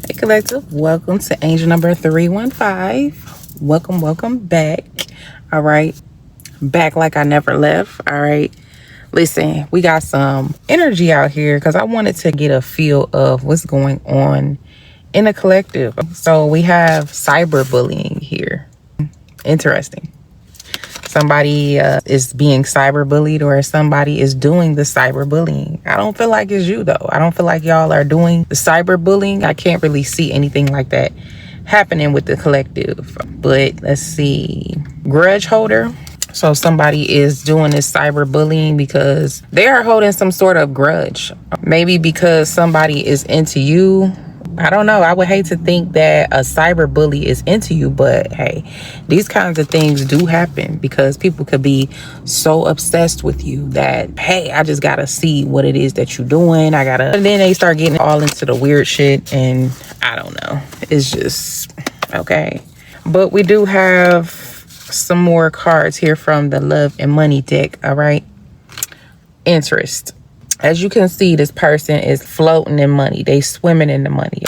Hey collective, welcome to angel number 315. Welcome back. All right, back like I never left. All right, listen, we got some energy out here because I wanted to get a feel of what's going on in the collective. So we have cyberbullying here. Interesting. Somebody is being cyberbullied, or somebody is doing the cyberbullying. I don't feel like it's you though. I don't feel like y'all are doing the cyberbullying. I can't really see anything like that happening with the collective. But let's see. Grudge holder. So somebody is doing this cyberbullying because they are holding some sort of grudge. Maybe because somebody is into you. I don't know. I would hate to think that a cyber bully is into you, but hey, these kinds of things do happen because people could be so obsessed with you that, hey, I just gotta see what it is that you're doing. And then they start getting all into the weird shit, and I don't know. It's just okay. But we do have some more cards here from the Love and Money deck. All right. Interest. As you can see, this person is floating in money. They swimming in the money.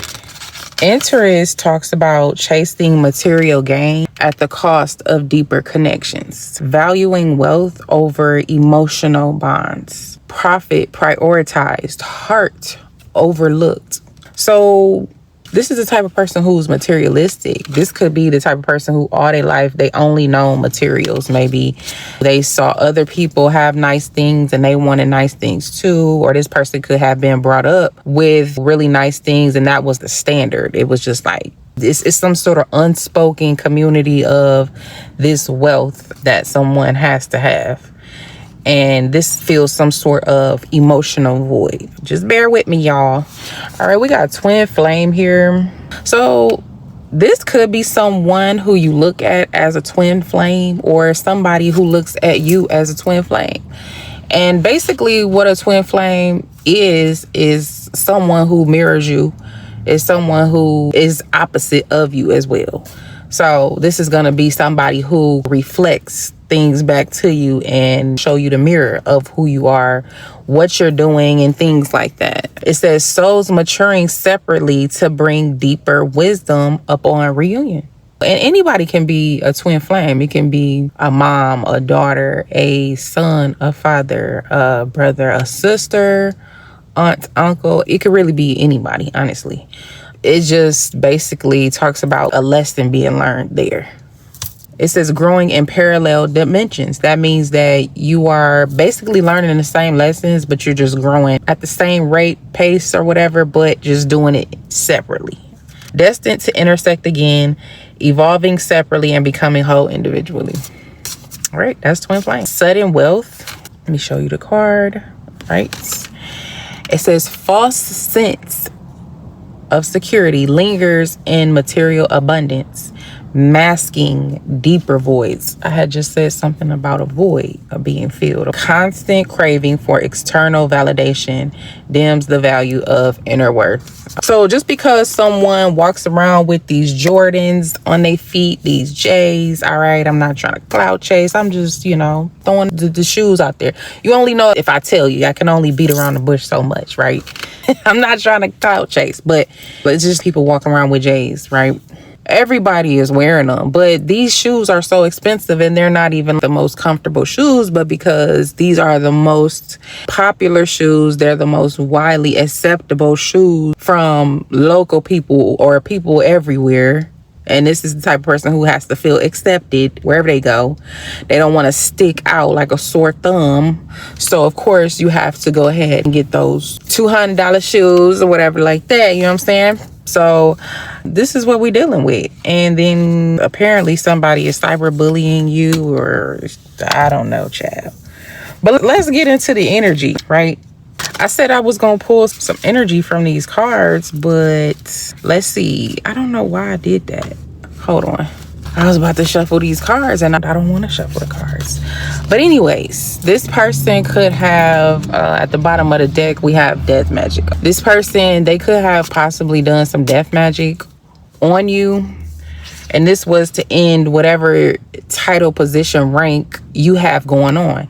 Interest talks about chasing material gain at the cost of deeper connections. Valuing wealth over emotional bonds. Profit prioritized. Heart overlooked. So this is the type of person who's materialistic. This could be the type of person who all their life, they only know materials. Maybe they saw other people have nice things and they wanted nice things too. Or this person could have been brought up with really nice things and that was the standard. It was just like, it's some sort of unspoken community of this wealth that someone has to have. And this feels some sort of emotional void. Just bear with me, y'all. All right, we got twin flame here. So this could be someone who you look at as a twin flame, or somebody who looks at you as a twin flame. And basically what a twin flame is someone who mirrors you, is someone who is opposite of you as well. So this is going to be somebody who reflects things back to you and show you the mirror of who you are, what you're doing, and things like that. It says souls maturing separately to bring deeper wisdom upon reunion. And anybody can be a twin flame. It can be a mom, a daughter, a son, a father, a brother, a sister, aunt, uncle. It could really be anybody, honestly. It just basically talks about a lesson being learned there. It says growing in parallel dimensions. That means that you are basically learning the same lessons, but you're just growing at the same rate, pace, or whatever, but just doing it separately. Destined to intersect again, evolving separately and becoming whole individually. All right, that's twin flame. Sudden wealth. Let me show you the card. Right. It says false sense of security lingers in material abundance, masking deeper voids. I had just said something about a void of being filled. A constant craving for external validation dims the value of inner worth. So just because someone walks around with these Jordans on their feet, these J's, all right, I'm not trying to clout chase. I'm just, throwing the shoes out there. You only know if I tell you. I can only beat around the bush so much, right? I'm not trying to clout chase, but it's just people walking around with J's, right? Everybody is wearing them, but these shoes are so expensive and they're not even the most comfortable shoes, but because these are the most popular shoes, they're the most widely acceptable shoes from local people or people everywhere. And this is the type of person who has to feel accepted wherever they go. They don't want to stick out like a sore thumb. So, of course, you have to go ahead and get those $200 shoes or whatever like that. You know what I'm saying? So this is what we're dealing with. And then apparently somebody is cyberbullying you, or I don't know, child. But let's get into the energy, right? I said I was going to pull some energy from these cards, but let's see. I don't know why I did that. Hold on. I was about to shuffle these cards and I don't want to shuffle the cards. But anyways, this person could have, at the bottom of the deck, we have death magic. This person, they could have possibly done some death magic on you. And this was to end whatever title, position, rank you have going on.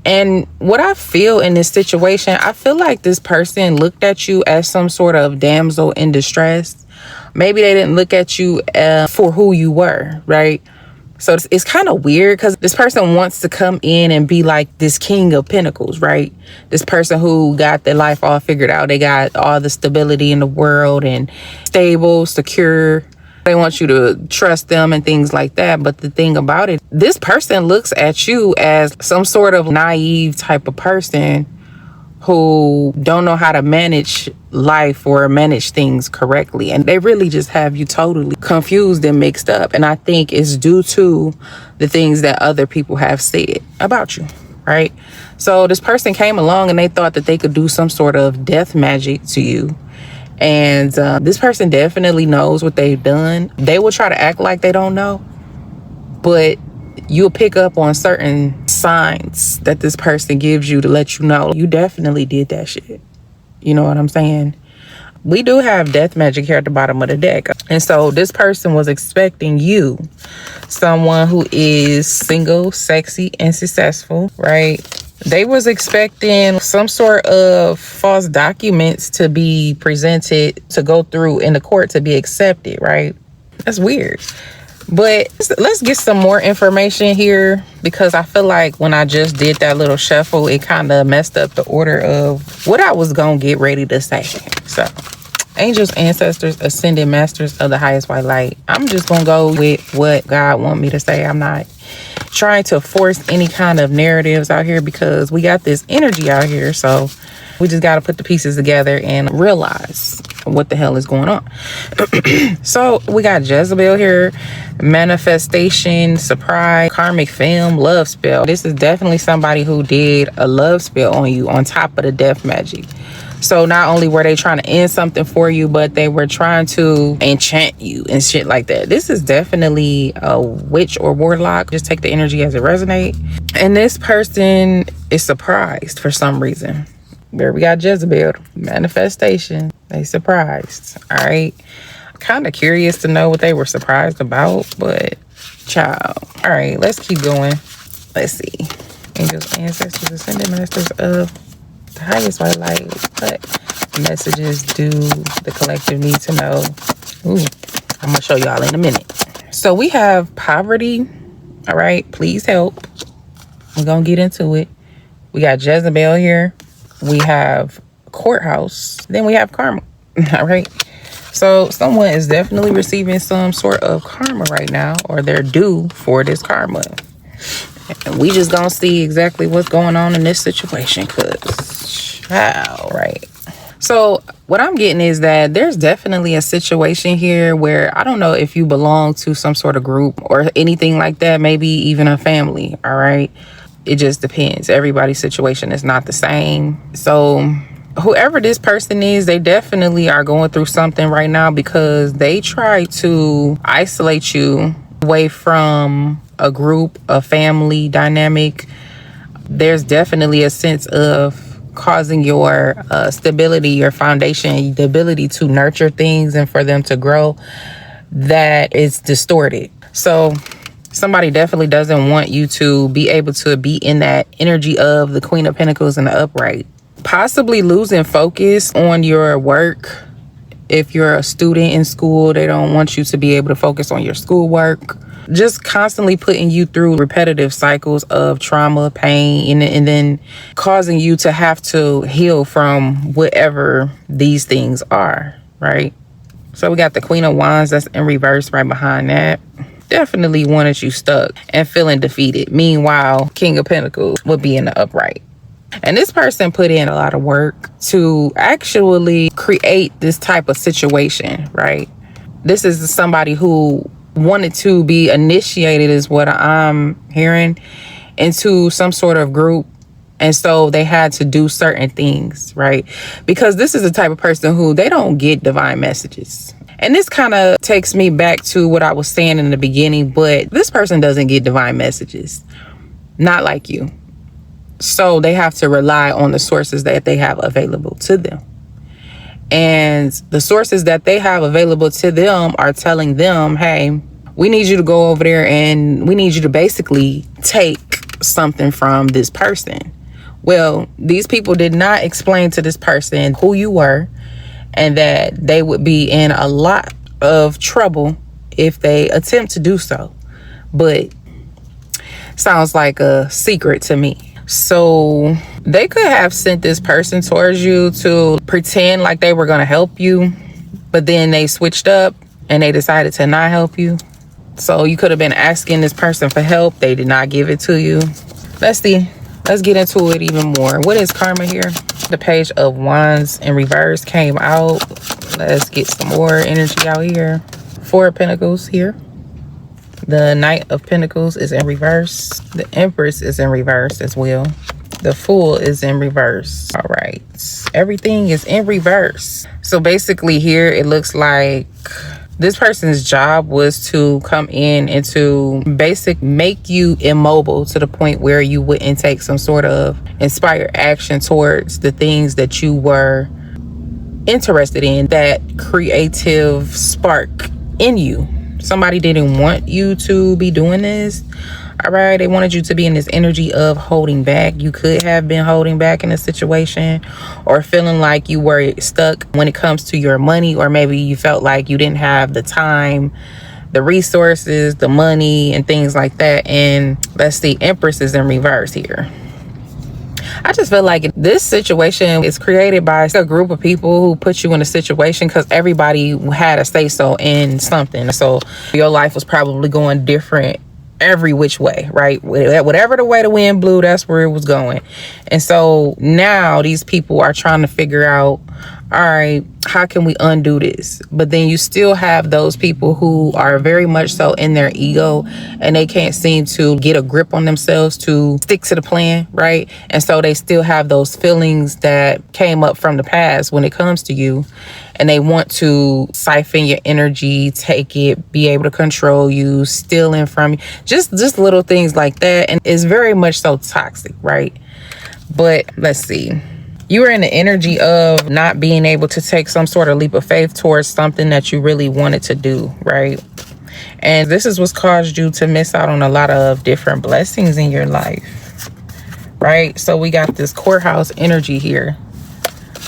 And what I feel in this situation, I feel like this person looked at you as some sort of damsel in distress. Maybe they didn't look at you for who you were, right? So it's kind of weird because this person wants to come in and be like this king of pentacles, right? This person who got their life all figured out. They got all the stability in the world and stable, secure. They want you to trust them and things like that. But the thing about it, this person looks at you as some sort of naive type of person who don't know how to manage life or manage things correctly. And they really just have you totally confused and mixed up. And I think it's due to the things that other people have said about you, right? So this person came along and they thought that they could do some sort of death magic to you. And this person definitely knows what they've done. They will try to act like they don't know, but you'll pick up on certain signs that this person gives you to let you know you definitely did that shit. You know what I'm saying? We do have death magic here at the bottom of the deck. And so this person was expecting you, someone who is single, sexy, and successful, right? They was expecting some sort of false documents to be presented, to go through in the court to be accepted, right? That's weird. But let's get some more information here, because I feel like when I just did that little shuffle, it kind of messed up the order of what I was going to get ready to say. So, angels, ancestors, ascended masters of the highest white light. I'm just going to go with what God want me to say. I'm not trying to force any kind of narratives out here because we got this energy out here. So we just got to put the pieces together and realize what the hell is going on. So we got Jezebel here, manifestation, surprise, karmic film, love spell. This is definitely somebody who did a love spell on you on top of the death magic. So not only were they trying to end something for you, but they were trying to enchant you and shit like that. This is definitely a witch or warlock. Just take the energy as it resonates. And this person is surprised for some reason. There we got Jezebel, manifestation. They surprised. All right. Kind of curious to know what they were surprised about, but child. All right, let's keep going. Let's see. Angels, ancestors, ascended masters of the highest white light. What messages do the collective need to know? Ooh, I'm gonna show y'all in a minute. So we have poverty. All right, please help. We're gonna get into it. We got Jezebel here. We have courthouse. Then we have karma. All right. So someone is definitely receiving some sort of karma right now, or they're due for this karma. And we just gonna see exactly what's going on in this situation, cause wow, right. So what I'm getting is that there's definitely a situation here where I don't know if you belong to some sort of group or anything like that, maybe even a family. All right. It just depends. Everybody's situation is not the same. So whoever this person is, they definitely are going through something right now because they try to isolate you away from a group, a family dynamic. There's definitely a sense of causing your stability, your foundation, the ability to nurture things and for them to grow, that is distorted. So somebody definitely doesn't want you to be able to be in that energy of the Queen of Pentacles and the upright. Possibly losing focus on your work. If you're a student in school, they don't want you to be able to focus on your schoolwork. Just constantly putting you through repetitive cycles of trauma, pain, and then causing you to have to heal from whatever these things are, right? So we got the Queen of Wands that's in reverse right behind that. Definitely wanted you stuck and feeling defeated. Meanwhile, King of Pentacles would be in the upright. And this person put in a lot of work to actually create this type of situation, right? This is somebody who wanted to be initiated, is what I'm hearing, into some sort of group. And so they had to do certain things, right? Because this is the type of person who they don't get divine messages. And this kind of takes me back to what I was saying in the beginning, but this person doesn't get divine messages. Not like you. So they have to rely on the sources that they have available to them. And the sources that they have available to them are telling them, hey, we need you to go over there and we need you to basically take something from this person. Well, these people did not explain to this person who you were and that they would be in a lot of trouble if they attempt to do so. But sounds like a secret to me. So they could have sent this person towards you to pretend like they were going to help you, but then they switched up and they decided to not help you. So you could have been asking this person for help. They did not give it to you. Let's see. Let's get into it even more. What is karma here? The Page of Wands in reverse came out. Let's get some more energy out here. Four of Pentacles here. The Knight of Pentacles is in reverse. The Empress is in reverse as well. The Fool is in reverse. All right. Everything is in reverse. So basically here it looks like this person's job was to come in and to make you immobile to the point where you wouldn't take some sort of inspired action towards the things that you were interested in, that creative spark in you. Somebody didn't want you to be doing this. All right. They wanted you to be in this energy of holding back. You could have been holding back in a situation or feeling like you were stuck when it comes to your money, or maybe you felt like you didn't have the time, the resources, the money, and things like that. And let's see, Empress is in reverse here. I just feel like this situation is created by a group of people who put you in a situation because everybody had a say-so in something. So your life was probably going different every which way, right? Whatever the way the wind blew, that's where it was going. And so now these people are trying to figure out, all right, how can we undo this? But then you still have those people who are very much so in their ego and they can't seem to get a grip on themselves to stick to the plan, right? And so they still have those feelings that came up from the past when it comes to you, and they want to siphon your energy, take it, be able to control you, stealing from you, just little things like that. And it's very much so toxic, right? But let's see. You were in the energy of not being able to take some sort of leap of faith towards something that you really wanted to do, right? And this is what's caused you to miss out on a lot of different blessings in your life, right? So we got this courthouse energy here.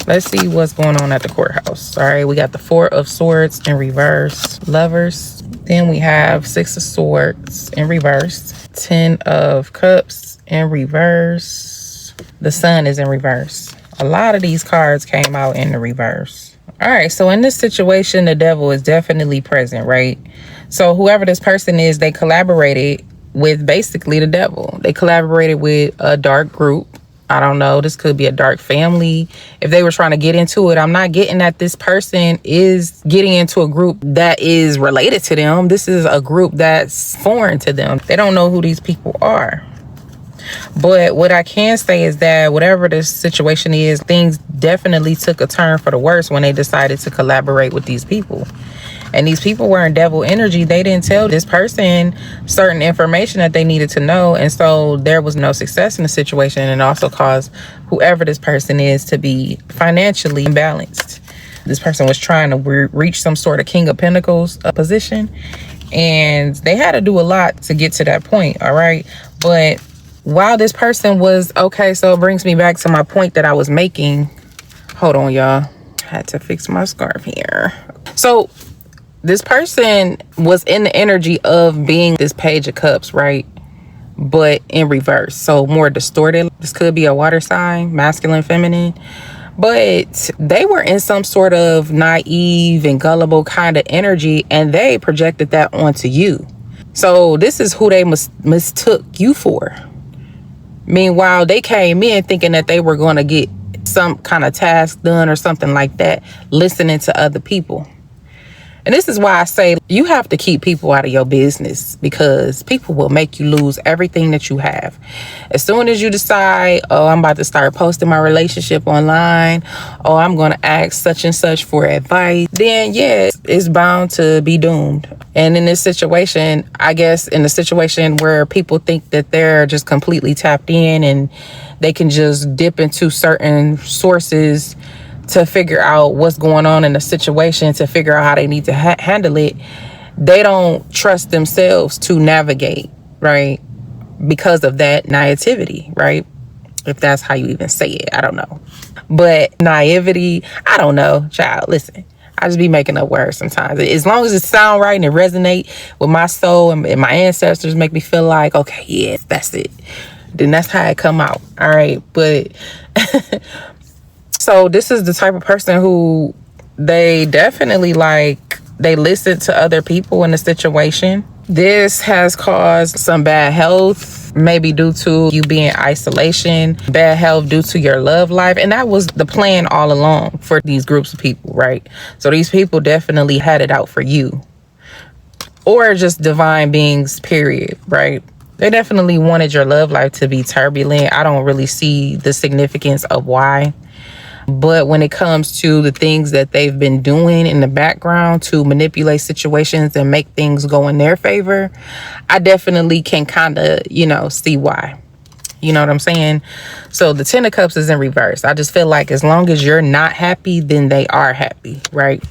Let's see what's going on at the courthouse. All right, we got the Four of Swords in reverse, Lovers. Then we have Six of Swords in reverse, Ten of Cups in reverse. The Sun is in reverse. A lot of these cards came out in the reverse. All right, so in this situation, the devil is definitely present, right? So whoever this person is, they collaborated with basically the devil. They collaborated with a dark group. I don't know. This could be a dark family. If they were trying to get into it, I'm not getting that this person is getting into a group that is related to them. This is a group that's foreign to them. They don't know who these people are. But what I can say is that whatever the situation is, things definitely took a turn for the worse when they decided to collaborate with these people. And these people were in devil energy. They didn't tell this person certain information that they needed to know. And so there was no success in the situation, and also caused whoever this person is to be financially imbalanced. This person was trying to reach some sort of King of Pentacles position, and they had to do a lot to get to that point. All right. But while this person was okay, so it brings me back to my point that I was making. Hold on, y'all. I had to fix my scarf here. So this person was in the energy of being this Page of Cups, right? But in reverse, so more distorted. This could be a water sign, masculine, feminine. But they were in some sort of naive and gullible kind of energy, and they projected that onto you. So this is who they mistook you for. Meanwhile, they came in thinking that they were going to get some kind of task done or something like that, listening to other people. And this is why I say you have to keep people out of your business, because people will make you lose everything that you have. As soon as you decide, oh, I'm about to start posting my relationship online, oh, I'm going to ask such and such for advice, then yes, it's bound to be doomed. And in this situation, I guess in the situation where people think that they're just completely tapped in and they can just dip into certain sources to figure out what's going on in the situation, to figure out how they need to handle it, they don't trust themselves to navigate, right? Because of that naivety, right? if that's how you even say it. I don't know. But naivety, I don't know, child. Listen, I just be making up words sometimes. As long as it sound right and it resonate with my soul and my ancestors, make me feel like, okay, yeah, that's it. Then that's how it come out. All right. But so this is the type of person who they definitely like, they listen to other people in a situation. This has caused some bad health, maybe due to you being in isolation, bad health due to your love life. And that was the plan all along for these groups of people, right? So these people definitely had it out for you, or just divine beings, period, right? They definitely wanted your love life to be turbulent. I don't really see the significance of why. But when it comes to the things that they've been doing in the background to manipulate situations and make things go in their favor, I definitely can kind of, see why. You know what I'm saying? So the 10 of Cups is in reverse. I just feel like as long as you're not happy, then they are happy, right?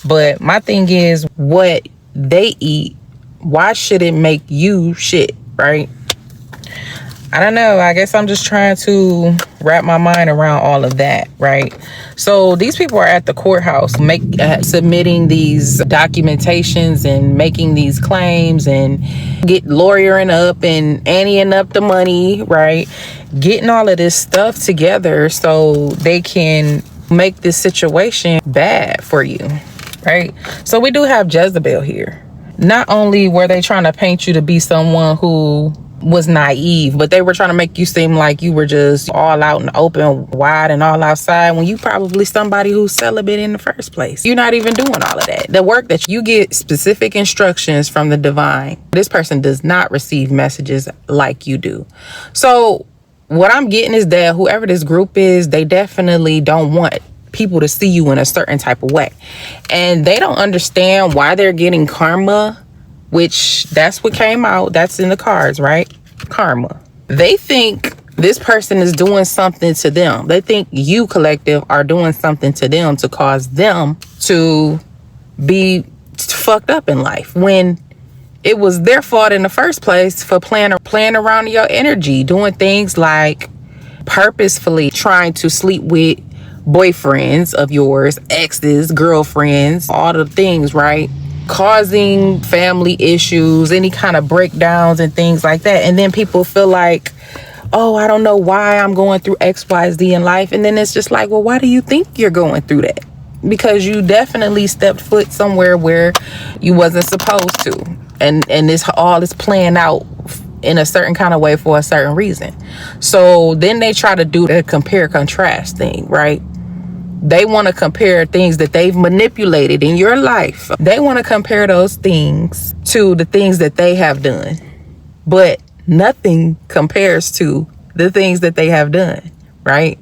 But my thing is, what they eat, why should it make you shit, right? I don't know. I guess I'm just trying to wrap my mind around all of that, right? So these people are at the courthouse submitting these documentations and making these claims and get lawyering up and anteing up the money, right? Getting all of this stuff together so they can make this situation bad for you, right? So we do have Jezebel here. Not only were they trying to paint you to be someone who was naive, but they were trying to make you seem like you were just all out and open, wide and all outside, when you probably somebody who's celibate in the first place. You're not even doing all of that. The work that you get specific instructions from the divine. This person does not receive messages like you do. So what I'm getting is that whoever this group is, they definitely don't want people to see you in a certain type of way. And they don't understand why they're getting karma, which that's what came out. That's in the cards, right? Karma. They think this person is doing something to them. They think you, collective, are doing something to them to cause them to be fucked up in life, when it was their fault in the first place for playing around your energy, doing things like purposefully trying to sleep with boyfriends of yours, exes, girlfriends, all the things, right? Causing family issues, any kind of breakdowns and things like that. And then people feel like, oh, I don't know why I'm going through XYZ in life. And then it's just like, well, why do you think you're going through that? Because you definitely stepped foot somewhere where you wasn't supposed to. And this all is playing out in a certain kind of way for a certain reason. So then they try to do the compare contrast thing, right? They want to compare things that they've manipulated in your life. They want to compare those things to the things that they have done. But nothing compares to the things that they have done, right?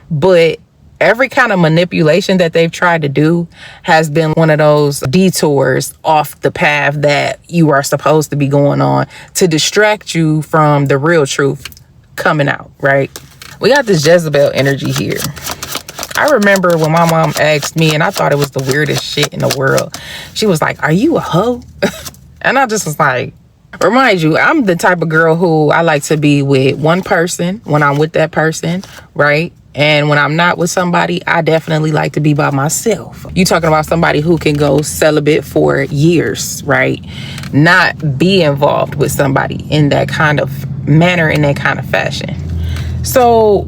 But every kind of manipulation that they've tried to do has been one of those detours off the path that you are supposed to be going on to distract you from the real truth coming out, right? We got this Jezebel energy here. I remember when my mom asked me, and I thought it was the weirdest shit in the world. She was like, "Are you a hoe?" And I just was like, remind you, I'm the type of girl who I like to be with one person when I'm with that person, right? And when I'm not with somebody, I definitely like to be by myself. You talking about somebody who can go celibate for years, right? Not be involved with somebody in that kind of manner, in that kind of fashion. So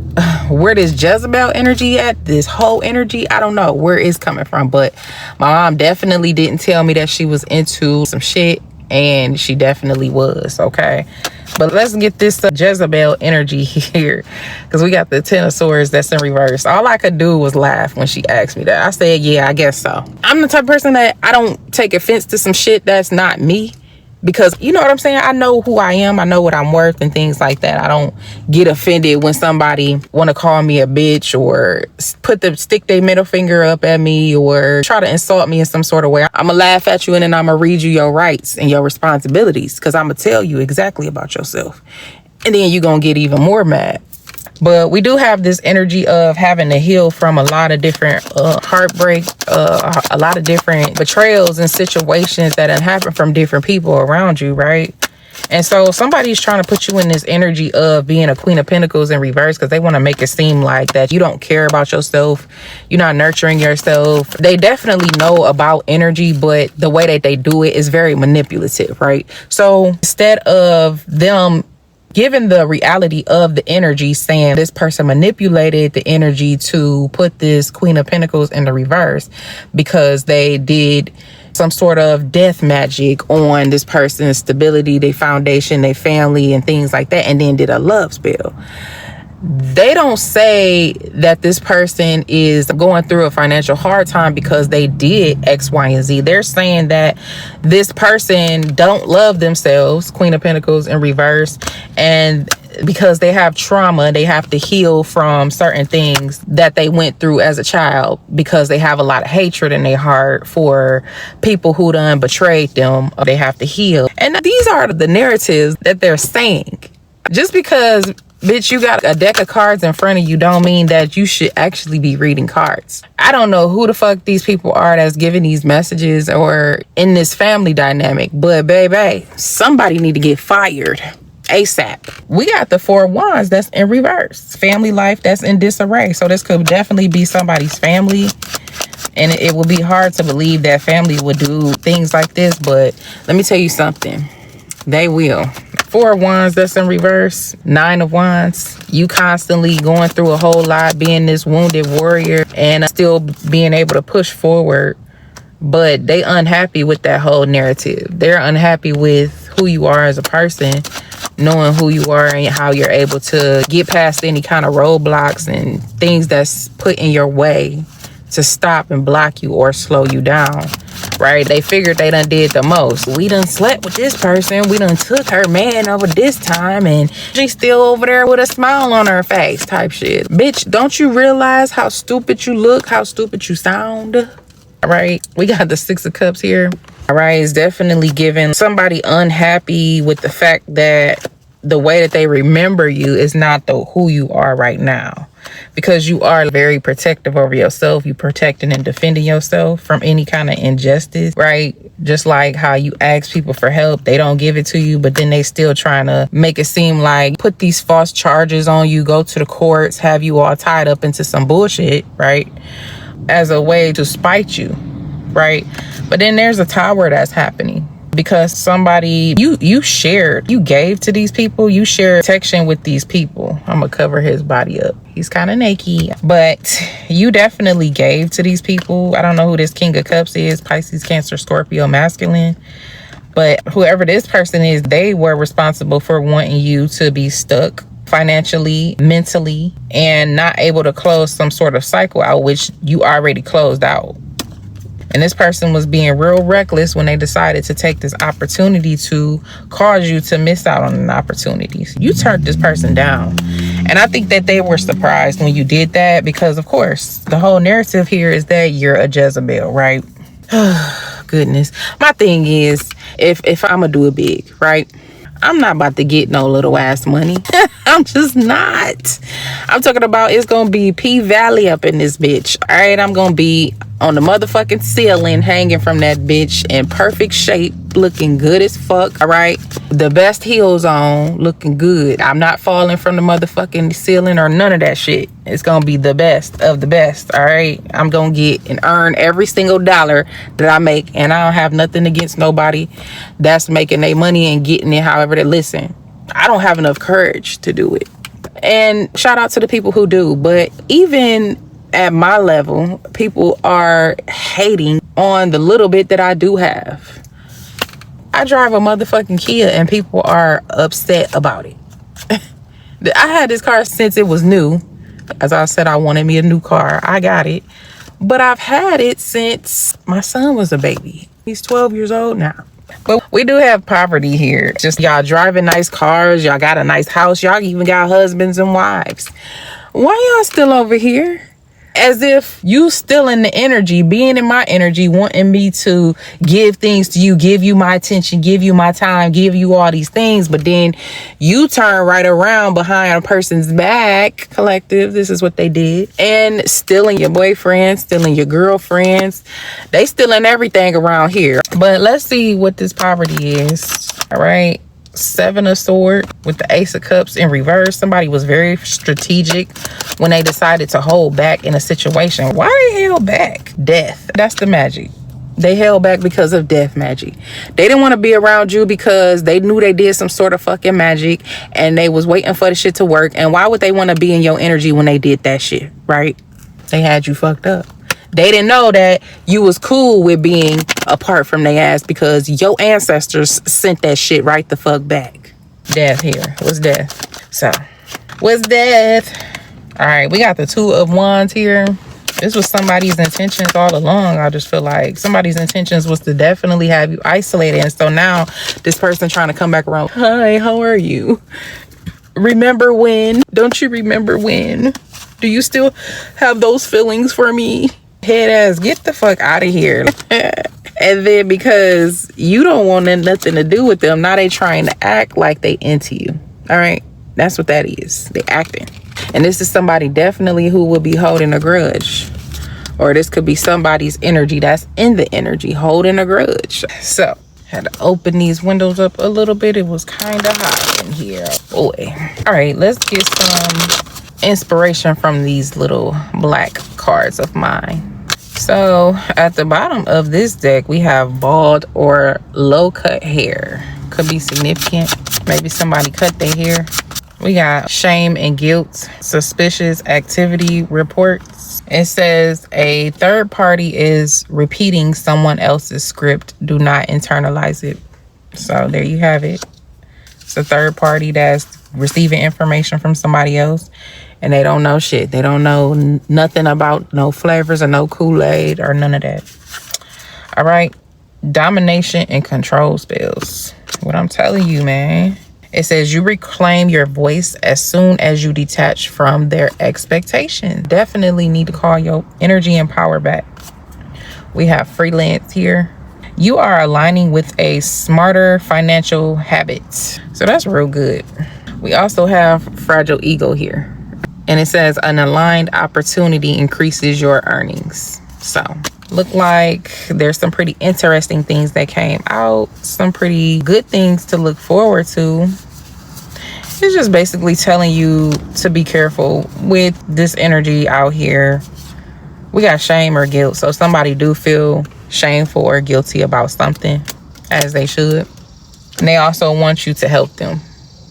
where this Jezebel energy at, this whole energy, I don't know where it's coming from. But my mom definitely didn't tell me that she was into some shit. And she definitely was, okay? But let's get this Jezebel energy here, because we got the Ten of Swords that's in reverse. All I could do was laugh when she asked me that. I said, yeah, I guess so. I'm the type of person that I don't take offense to some shit that's not me. Because you know what I'm saying? I know who I am. I know what I'm worth and things like that. I don't get offended when somebody want to call me a bitch or stick their middle finger up at me or try to insult me in some sort of way. I'm going to laugh at you and then I'm going to read you your rights and your responsibilities, because I'm going to tell you exactly about yourself. And then you're going to get even more mad. But we do have this energy of having to heal from a lot of different heartbreak, a lot of different betrayals and situations that have happened from different people around you, right? And so somebody's trying to put you in this energy of being a Queen of Pentacles in reverse because they want to make it seem like that you don't care about yourself. You're not nurturing yourself. They definitely know about energy, but the way that they do it is very manipulative, right? So instead of them given the reality of the energy, saying this person manipulated the energy to put this Queen of Pentacles in the reverse because they did some sort of death magic on this person's stability, their foundation, their family, and things like that, and then did a love spell. They don't say that this person is going through a financial hard time because they did X, Y, and Z. They're saying that this person don't love themselves, Queen of Pentacles in reverse, and because they have trauma, they have to heal from certain things that they went through as a child because they have a lot of hatred in their heart for people who done betrayed them. They have to heal. And these are the narratives that they're saying. Just because, bitch, you got a deck of cards in front of you don't mean that you should actually be reading cards. I don't know who the fuck these people are that's giving these messages or in this family dynamic, but baby, somebody need to get fired ASAP. We got the Four of Wands that's in reverse. Family life that's in disarray. So this could definitely be somebody's family. And it will be hard to believe that family would do things like this. But let me tell you something. They will. Four of Wands that's in reverse. Nine of Wands. You constantly going through a whole lot, being this wounded warrior and still being able to push forward. But they unhappy with that whole narrative. They're unhappy with who you are as a person, knowing who you are and how you're able to get past any kind of roadblocks and things that's put in your way to stop and block you or slow you down, right? They figured they done did the most. We done slept with this person. We done took her man over this time and she's still over there with a smile on her face type shit. Bitch, don't you realize how stupid you look, how stupid you sound? All right, we got the Six of Cups here. All right, it's definitely giving somebody unhappy with the fact that the way that they remember you is not who you are right now. Because you are very protective over yourself. You protecting and defending yourself from any kind of injustice, right? Just like how you ask people for help, they don't give it to you, but then they still trying to make it seem like put these false charges on you, go to the courts, have you all tied up into some bullshit, right? As a way to spite you, right? But then there's a tower that's happening because somebody you gave to these people, you shared protection with these people. I'm gonna cover his body up. He's kind of naked, but you definitely gave to these people. I don't know who this King of Cups is, Pisces, Cancer, Scorpio, masculine. But whoever this person is, they were responsible for wanting you to be stuck financially, mentally, and not able to close some sort of cycle out, which you already closed out. And this person was being real reckless when they decided to take this opportunity to cause you to miss out on an opportunity. You turned this person down. And I think that they were surprised when you did that because, of course, the whole narrative here is that you're a Jezebel, right? Goodness. My thing is, if I'm going to do it big, right? I'm not about to get no little ass money. I'm just not. I'm talking about it's going to be P-Valley up in this bitch. All right, I'm going to be on the motherfucking ceiling hanging from that bitch in perfect shape, looking good as fuck. All right, the best heels on, looking good. I'm not falling from the motherfucking ceiling or none of that shit. It's going to be the best of the best. All right, I'm going to get and earn every single dollar that I make. And I don't have nothing against nobody that's making their money and getting it however they listen. I don't have enough courage to do it. And shout out to the people who do. But even at my level, people are hating on the little bit that I do have. I drive a motherfucking Kia and people are upset about it. I had this car since it was new. As I said, I wanted me a new car. I got it. But I've had it since my son was a baby. He's 12 years old now. But we do have poverty here. Just y'all driving nice cars. Y'all got a nice house. Y'all even got husbands and wives. Why y'all still over here? As if you still in the energy, being in my energy, wanting me to give things to you, give you my attention, give you my time, give you all these things. But then you turn right around behind a person's back, collective. This is what they did. And stealing your boyfriends, stealing your girlfriends. They stealing everything around here. But let's see what this poverty is. All right. Seven of Swords with the Ace of Cups in reverse. Somebody was very strategic when they decided to hold back in a situation. Why they held back? Death. That's the magic. They held back because of death magic. They didn't want to be around you because they knew they did some sort of fucking magic and they was waiting for the shit to work. And why would they want to be in your energy when they did that shit, right? They had you fucked up. They didn't know that you was cool with being apart from their ass because your ancestors sent that shit right the fuck back. Death here. What's death? So, what's death? All right, we got the Two of Wands here. This was somebody's intentions all along. I just feel like somebody's intentions was to definitely have you isolated. And so now this person trying to come back around. Hi, how are you? Remember when? Don't you remember when? Do you still have those feelings for me? Head ass, get the fuck out of here. And then because you don't want nothing to do with them, now they trying to act like they into you. All right? That's what that is. They acting. And this is somebody definitely who will be holding a grudge. Or this could be somebody's energy that's in the energy holding a grudge. So, had to open these windows up a little bit. It was kind of hot in here. Boy. All right, let's get some inspiration from these little black cards of mine. So, at the bottom of this deck, we have bald or low cut hair. Could be significant. Maybe somebody cut their hair. We got shame and guilt, suspicious activity reports. It says a third party is repeating someone else's script. Do not internalize it. So there you have it. It's a third party that's receiving information from somebody else and they don't know shit. They don't know nothing about no flavors or no Kool-Aid or none of that. All right. Domination and control spells. What I'm telling you, man. It says you reclaim your voice as soon as you detach from their expectation. Definitely need to call your energy and power back. We have freelance here. You are aligning with a smarter financial habit. So that's real good. We also have fragile ego here. And it says an aligned opportunity increases your earnings. So look like there's some pretty interesting things that came out, some pretty good things to look forward to. It's just basically telling you to be careful with this energy out here. We got shame or guilt, so somebody do feel shameful or guilty about something, as they should. And they also want you to help them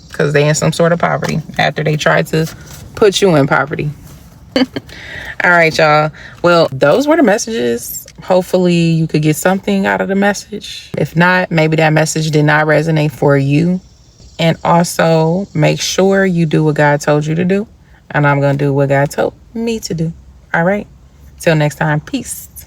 because they in some sort of poverty after they tried to put you in poverty. All right, y'all. Well, those were the messages. Hopefully you could get something out of the message. If not, maybe that message did not resonate for you. And also make sure you do what God told you to do. And I'm going to do what God told me to do. All right. Till next time. Peace.